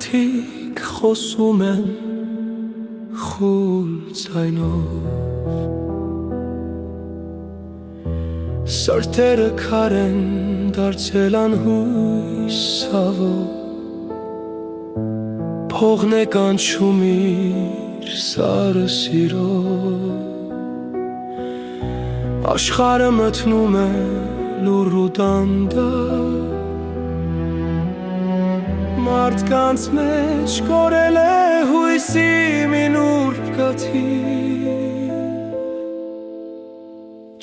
մարդիկ խոսում են խուլ ձայնով, սրտերը քար են դարձել անհույս ցավով, փողն է կանչում իր սարը սիրով, աշխարհը մթնում է լուռ ու դանդաղ, մարդկանց մեջ կորել է հույսի մի նուրբ կաթիլ,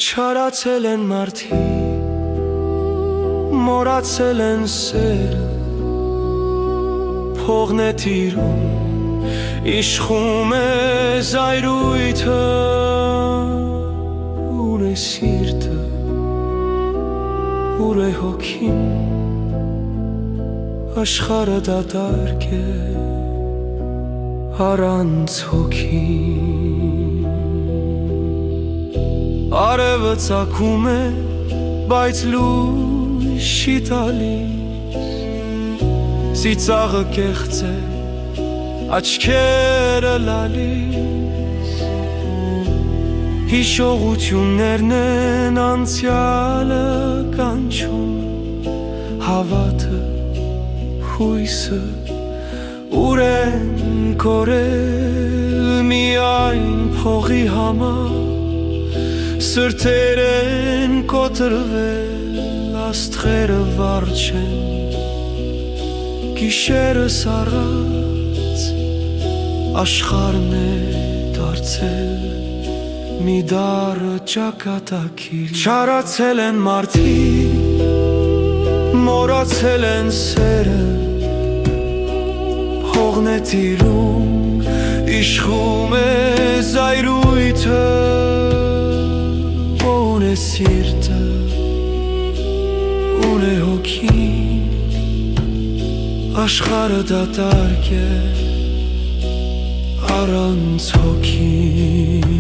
չարացել են մարդիկ, մոռացել են սերը, փողն է տիրում, իշխում է զայրույթը, ուր է սիրտը, ուր է հոգին, աշխարհը դատարկ է առանց հոգին, արևը ծագում է, բայց լույս չի տալիս, ծիծաղը կեղծ է, աչքերը լալիս, հիշողություններն են անցյալը կանչում, հավատը հույսը ուր են կորել միայն փողի համար, սրտեր են կոտրվել, աստղերը վառ չեն, գիշերս առած աշխարհն է դարձել մի դառը ճակատագիր, չարացել են մարդիկ, մոռացել են սերը, փողն է տիրում, իշխում է զայրույթը, ուր է սիրտը, ուր է հոգին, աշխարհը դատարկ է առանց հոգին։